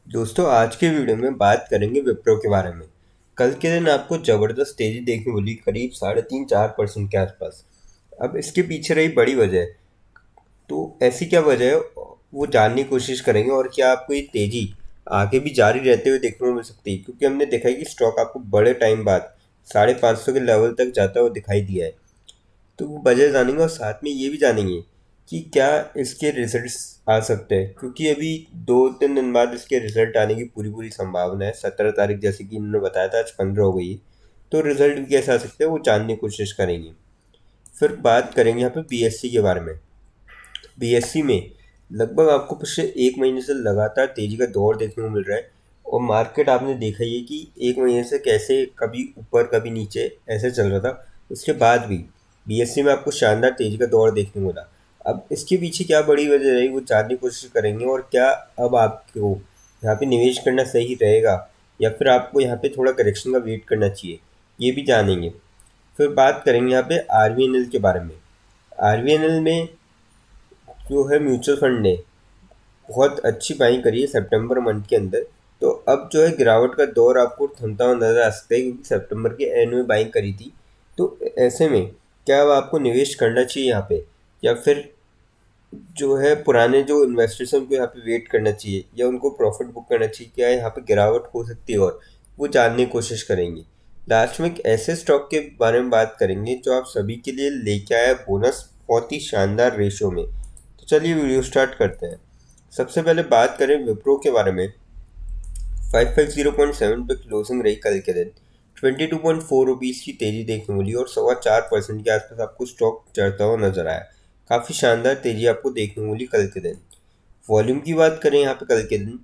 दोस्तों आज के वीडियो में बात करेंगे विप्रो के बारे में। कल के दिन आपको ज़बरदस्त तेज़ी देखने मिली, करीब 3.5-4% के आसपास। अब इसके पीछे रही बड़ी वजह, तो ऐसी क्या वजह है वो जानने की कोशिश करेंगे। और क्या आपको ये तेज़ी आगे भी जारी रहते हुए देखने को मिल सकती है, क्योंकि हमने देखा है कि स्टॉक आपको बड़े टाइम बाद 550 के लेवल तक जाता हुआ दिखाई दिया है। तो वो वजह जानेंगे और साथ में ये भी जानेंगे कि क्या इसके रिजल्ट्स आ सकते हैं, क्योंकि अभी 2-3 दिन बाद इसके रिजल्ट आने की पूरी पूरी संभावना है। 17 तारीख जैसे कि इन्होंने बताया था, आज 15 हो गई है। तो रिजल्ट भी कैसे आ सकते हैं वो जानने की कोशिश करेंगे। फिर बात करेंगे यहाँ पे बीएससी के बारे में। बीएससी में लगभग आपको पिछले 1 महीने से लगातार तेजी का दौर देखने को मिल रहा है। और मार्केट आपने देखा ही है कि 1 महीने से कैसे कभी ऊपर कभी नीचे ऐसे चल रहा था। उसके बाद भी बीएससी में आपको शानदार तेजी का दौर देखने को मिला। अब इसके पीछे क्या बड़ी वजह रही वो जानने की कोशिश करेंगे। और क्या अब आपको यहाँ पे निवेश करना सही रहेगा, या फिर आपको यहाँ पे थोड़ा करेक्शन का वेट करना चाहिए, ये भी जानेंगे। फिर बात करेंगे यहाँ पे आरवीएनएल के बारे में। आरवीएनएल में जो है म्यूचुअल फंड ने बहुत अच्छी बाइंग करी है सितंबर मंथ के अंदर। तो अब जो है गिरावट का दौर आपको थमता हुआ नजर आ सकता है, क्योंकि सितंबर के एंड में बाइंग करी थी। तो ऐसे में क्या अब आपको निवेश करना चाहिए यहाँ पे, या फिर जो है पुराने जो इन्वेस्टर्स हैं उनको यहाँ पे वेट करना चाहिए, या उनको प्रॉफिट बुक करना चाहिए? क्या यहाँ पे गिरावट हो सकती है, और वो जानने की कोशिश करेंगे। लास्ट में एक ऐसे स्टॉक के बारे में बात करेंगे जो आप सभी के लिए लेके आया बोनस बहुत ही शानदार रेशो में। तो चलिए वीडियो स्टार्ट करते हैं। सबसे पहले बात करें विप्रो के बारे में। 550.7 पे क्लोजिंग रही कल के दिन। 22.4 रुपीज़ की तेजी देखने मिली और 4.25% के आसपास आपको स्टॉक चढ़ता हुआ नजर आया। काफ़ी शानदार तेजी आपको देखने मिली कल के दिन। वॉल्यूम की बात करें यहाँ पे कल के दिन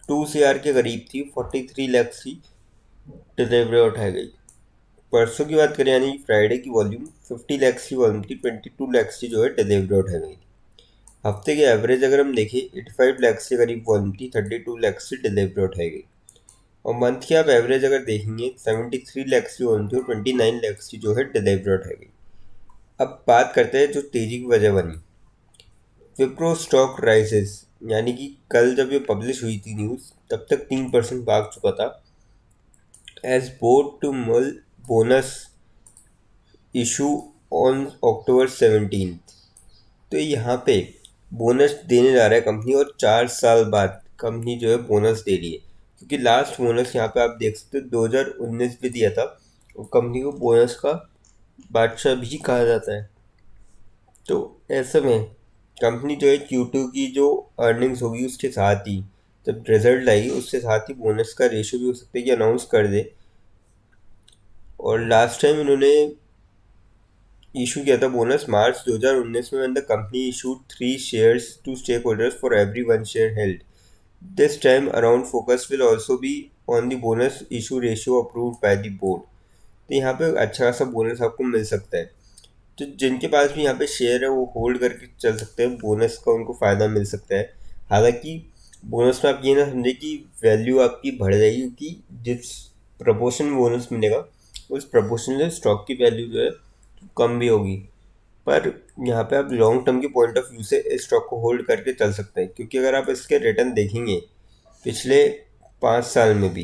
2 CR के करीब थी, 43 लाख की डिलीवरी उठाई गई। परसों की बात करें यानी फ्राइडे की वॉल्यूम 50 लाख की वॉल्यूम थी, 22 लाख की जो है डिलीवरी उठाई गई। हफ्ते के एवरेज अगर हम देखें 85 लाख के करीब वॉल्यूम थी, 32 लाख की डिलीवरी उठाई गई। और मंथ की आप एवरेज अगर देखेंगे 73 लाख की वॉल्यूम थी और 29 लाख की जो है डिलीवरी उठाई गई। अब बात करते हैं जो तेजी की वजह बनी। विप्रो स्टॉक राइजेस, यानी कि कल जब ये पब्लिश हुई थी न्यूज़ तब तक 3% भाग चुका था। एज बोर्ड टू मल बोनस इशू ऑन October 17। तो यहाँ पे बोनस देने जा रहा है कंपनी, और 4 साल बाद कंपनी जो है बोनस दे रही है। क्योंकि लास्ट बोनस यहाँ पे आप देख सकते हो 2019 में दिया था, और कंपनी को बोनस का बादशाह भी कहा जाता है। तो ऐसे में कंपनी जो है Q2 की जो अर्निंग्स होगी उसके साथ ही, जब रिजल्ट आएगी उसके साथ ही बोनस का रेशियो भी हो सकता है कि अनाउंस कर दे। और लास्ट टाइम इन्होंने इशू किया था बोनस मार्च 2019 में, when the company issued 3 shares to stakeholders for every 1 share held. This time around focus will also be on the bonus issue ratio approved by the board. तो यहाँ पे अच्छा खासा bonus आपको मिल सकता है। तो जिनके पास भी यहाँ पे शेयर है वो होल्ड करके चल सकते हैं, बोनस का उनको फ़ायदा मिल सकता है। हालांकि बोनस में आप ये ना समझे कि वैल्यू आपकी बढ़ जाएगी, क्योंकि जिस प्रपोर्शन में बोनस मिलेगा उस प्रपोर्शन से स्टॉक की वैल्यू जो है कम भी होगी। पर यहाँ पे आप लॉन्ग टर्म के पॉइंट ऑफ व्यू से इस स्टॉक को होल्ड करके चल सकते हैं, क्योंकि अगर आप इसके रिटर्न देखेंगे पिछले 5 साल में भी,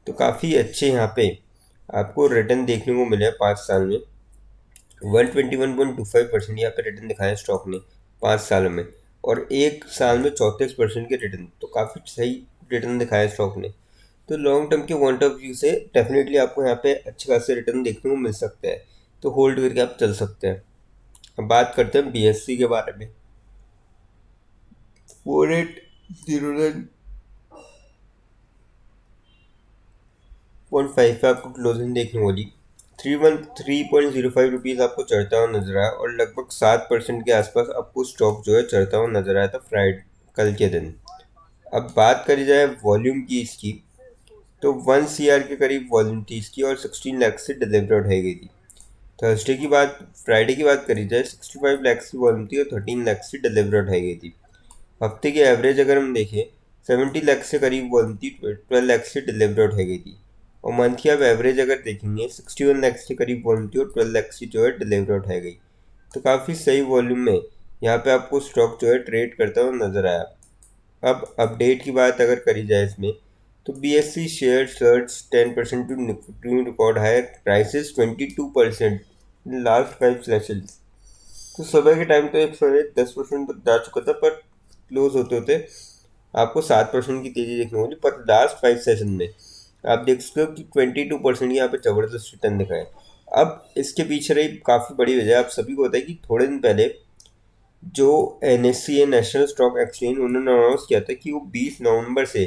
तो काफ़ी अच्छे यहाँ पे आपको रिटर्न देखने को मिले हैं 5 साल में। 121.25% यहाँ पे रिटर्न दिखाया स्टॉक ने 5 सालों में, और एक साल में 34% के रिटर्न। तो काफ़ी सही रिटर्न दिखाया स्टॉक ने। तो लॉन्ग टर्म के पॉइंट ऑफ व्यू से डेफिनेटली आपको यहाँ पे अच्छे खासे रिटर्न देखने को मिल सकते हैं। तो होल्ड करके आप चल सकते हैं। अब बात करते हैं बीएससी के बारे में। 4809.5 पे आपको क्लोजिंग देखने वाली। 313.05 रुपीज़ आपको चढ़ता हुआ नजर आया, और लगभग 7% के आसपास आपको स्टॉक जो है चढ़ता हुआ नजर आया था फ्राइडे कल के दिन। अब बात करी जाए वॉल्यूम की इसकी, तो 1 CR के करीब वॉल्यूम थी इसकी, और 16 लाख से डिलीवरी उठाई गई थी। थर्सडे की बात फ्राइडे की बात करी जाए 65 लाख की वॉल्यूम थी और 13 लाख से डिलीवरी उठाई गई थी। हफ्ते के एवरेज अगर हम देखें 70 लाख से करीब वॉल्यूम थी, 12 लाख से डिलीवरी उठाई गई थी। और मंथ की आप एवरेज अगर देखेंगे 61 लाख के करीब वॉल्यूम थी और 12 लाख की जो है डिलीवरी उठाई गई। तो काफ़ी सही वॉल्यूम में यहाँ पे आपको स्टॉक जो है ट्रेड करता हुआ नजर आया। अब अपडेट की बात अगर करी जाए इसमें, तो BSE share surge 10% to new record higher prices 22% in last 5 sessions. तो सुबह के टाइम तो 110% तक जा चुका था, पर क्लोज होते होते आपको 7% की तेजी देखने को मिली। पर लास्ट 5 सेशन में आप देख सकते हो कि 22% यहाँ पे जबरदस्त रिटर्न दिखाए। अब इसके पीछे रही काफ़ी बड़ी वजह आप सभी को पता है कि थोड़े दिन पहले जो NSE है, नेशनल स्टॉक एक्सचेंज, उन्होंने अनाउंस किया था कि वो 20 नवंबर से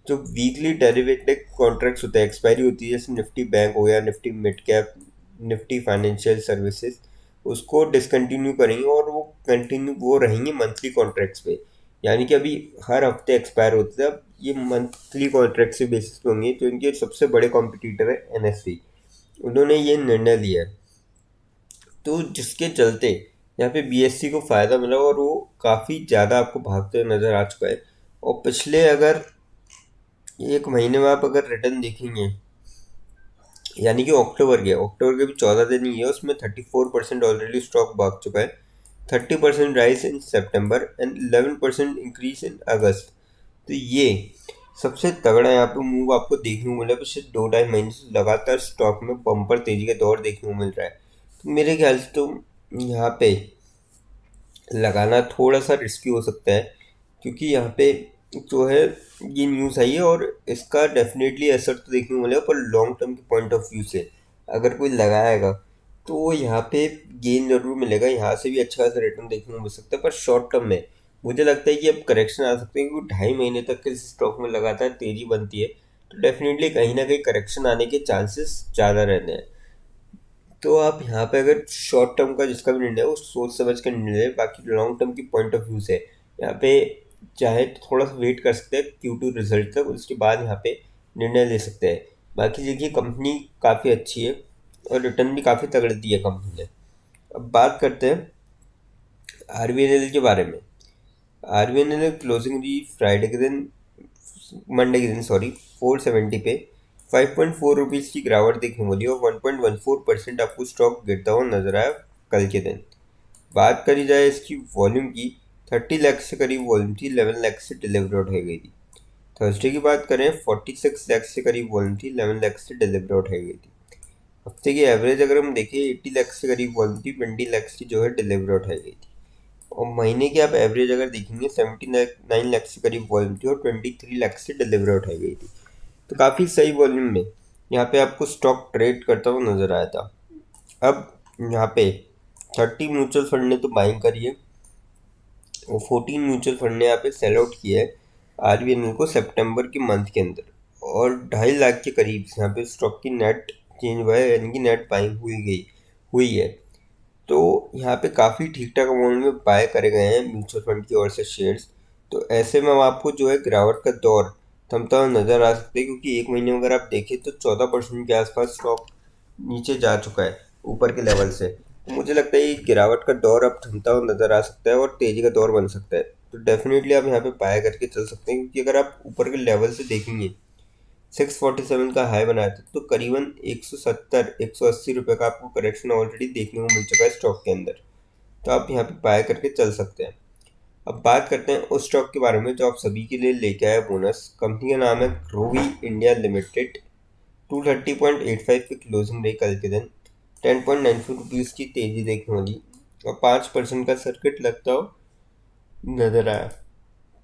जो वीकली डेरिवेटिव कॉन्ट्रैक्ट्स होते हैं, एक्सपायरी होती है, जैसे निफ्टी बैंक हो गया, Nifty mid cap, Nifty financial services, उसको डिसकंटिन्यू करेंगे और वो रहेंगे मंथली कॉन्ट्रैक्ट्स पे। यानी कि अभी हर हफ्ते एक्सपायर होते थे, अब ये मंथली कॉन्ट्रैक्ट से बेसिस पे होंगे। तो इनके सबसे बड़े कॉम्पिटिटर है NSE, उन्होंने ये निर्णय लिया है। तो जिसके चलते यहाँ पे BSE को फ़ायदा मिला और वो काफ़ी ज़्यादा आपको भागते हुए नज़र आ चुका है। और पिछले अगर 1 महीने में आप अगर रिटर्न देखेंगे, यानी कि अक्टूबर के भी 14 दिन ही है, उसमें 34% ऑलरेडी स्टॉक भाग चुका है। 30% rise in September and 11% increase in August. तो ये सबसे तगड़ा यहाँ पे मूव आपको देखने को मिला है। पिछले 2 ढाई महीने से लगातार स्टॉक में बम्पर तेजी का दौर देखने को मिल रहा है। तो मेरे ख्याल से तो यहाँ पे लगाना थोड़ा सा रिस्की हो सकता है, क्योंकि यहाँ पे जो है ये न्यूज़ आई है और इसका डेफिनेटली असर तो देखने को मिलेगा, पर लॉन्ग टर्म के पॉइंट ऑफ व्यू से अगर कोई लगाएगा तो यहाँ पे गेन जरूर मिलेगा, यहाँ से भी अच्छा खासा रिटर्न देखने को मिल सकता है। पर शॉर्ट टर्म में मुझे लगता है कि अब करेक्शन आ सकते हैं, क्योंकि 2.5 महीने तक के स्टॉक में लगातार तेजी बनती है, तो डेफिनेटली कहीं ना कहीं करेक्शन आने के चांसेस ज़्यादा रहते हैं। तो आप यहाँ पे अगर शॉर्ट टर्म का जिसका भी निर्णय है वो सोच समझ कर निर्णय है। बाकी लॉन्ग टर्म की पॉइंट ऑफ व्यू से यहाँ पे चाहे तो थोड़ा सा वेट कर सकते हैं Q2 रिजल्ट तक, उसके बाद यहाँ पे निर्णय ले सकते हैं। बाकी देखिए कंपनी काफ़ी अच्छी है और रिटर्न भी काफ़ी तगड़े दिए कंपनी ने। अब बात करते हैं RVNL के बारे में। RVNL क्लोजिंग दी फ्राइडे के दिन, मंडे के दिन सॉरी, 470 पे 5.4 रुपीज़ की गिरावट देखने को मिली और 1.14% आपको स्टॉक गिरता हुआ नजर आया कल के दिन। बात करी जाए इसकी वॉल्यूम की, 30 लाख से करीब वॉल्यूम थी, 11 लाख से डिलीवर आउट हो गई थी। थर्सडे की बात करें, 46 लाख से करीब वॉल्यूम थी, 11 लाख से डिलीवर आउट हो गई थी। हफ्ते की एवरेज अगर हम देखें, 80 लाख से करीब वॉल्यूम थी, 20 लाख की जो है डिलीवर आउट हो गई थी। और महीने की आप एवरेज अगर देखेंगे, 79 लाख से करीब वॉल्यूम थी और 23 लाख से डिलीवर आउट हो गई थी। तो काफ़ी सही वॉल्यूम में यहाँ पे आपको स्टॉक ट्रेड करता हुआ नजर आया था। अब यहाँ पे 30 म्यूचुअल फंड ने तो बाइंग करी है और 14 म्यूचुअल फंड ने यहाँ पे सेल आउट किया है RVNL को सितंबर के मंथ के अंदर। और 2.5 लाख के करीब यहाँ पे स्टॉक की नेट चेंज हुआ है, यानी कि नेट बाइंग हुई है। तो यहाँ पे काफ़ी ठीक ठाक अमाउंट में बाय करे गए हैं म्यूचुअल फंड की ओर से शेयर्स। तो ऐसे में अब आपको जो है गिरावट का दौर थमता हुआ नज़र आ सकता है, क्योंकि 1 महीने में अगर आप देखें तो 14% के आसपास स्टॉक नीचे जा चुका है ऊपर के लेवल से। तो मुझे लगता है ये गिरावट का दौर अब थमता हुआ नज़र आ सकता है और तेज़ी का दौर बन सकता है। तो डेफिनेटली आप यहाँ पे बाय करके चल सकते हैं, क्योंकि अगर आप ऊपर के लेवल से देखेंगे, 647 का हाई बनाया था, तो करीबन 170-180 रुपये का आपको करेक्शन ऑलरेडी देखने को मिल चुका है स्टॉक के अंदर। तो आप यहाँ पे बाय करके चल सकते हैं। अब बात करते हैं उस स्टॉक के बारे में जो आप सभी के लिए लेके आया बोनस। कंपनी का नाम है ग्रोवी इंडिया लिमिटेड। 230.85 पे क्लोजिंग रही कल के दिन, 10.94 रुपीज़ की तेजी देखने वाली और 5% का सर्किट लगता हो नजर आया।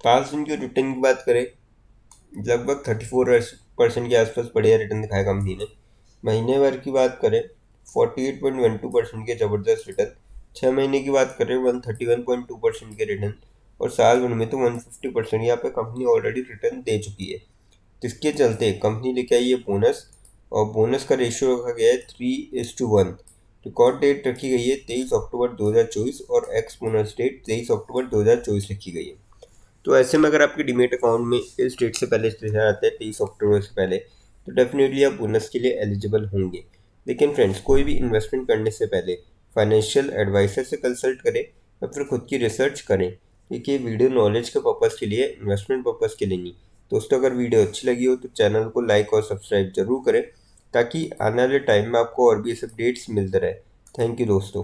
5 दिन की रिटर्न की बात करें, लगभग 34% के आसपास बढ़िया रिटर्न दिखाया कंपनी ने। महीने भर की बात करें, 48.12% के ज़बरदस्त रिटर्न। 6 महीने की बात करें, 131.2% के रिटर्न। और साल भर में तो 150% यहाँ पे कंपनी ऑलरेडी रिटर्न दे चुकी है। जिसके चलते कंपनी लेके आई है बोनस, और बोनस का रेशियो रखा गया है 3:1। रिकॉर्ड डेट रखी गई है 23 अक्टूबर 2024 और एक्स बोनस डेट 23 अक्टूबर 2024 रखी गई है। तो ऐसे में अगर आपके डीमेट अकाउंट में इस डेट से पहले पैसा आता है, 23 अक्टूबर से पहले, तो डेफिनेटली आप बोनस के लिए एलिजिबल होंगे। लेकिन फ्रेंड्स, कोई भी इन्वेस्टमेंट करने से पहले फाइनेंशियल एडवाइजर से कंसल्ट करें या फिर खुद की रिसर्च करें, क्योंकि ये वीडियो नॉलेज के पर्पज़ के लिए, इन्वेस्टमेंट पर्पज़ के लिए नहीं। दोस्तों, अगर वीडियो अच्छी लगी हो तो चैनल को लाइक और सब्सक्राइब जरूर करें, ताकि आने वाले टाइम में आपको और भी ऐसे अपडेट्स मिलते रहे। थैंक यू दोस्तों।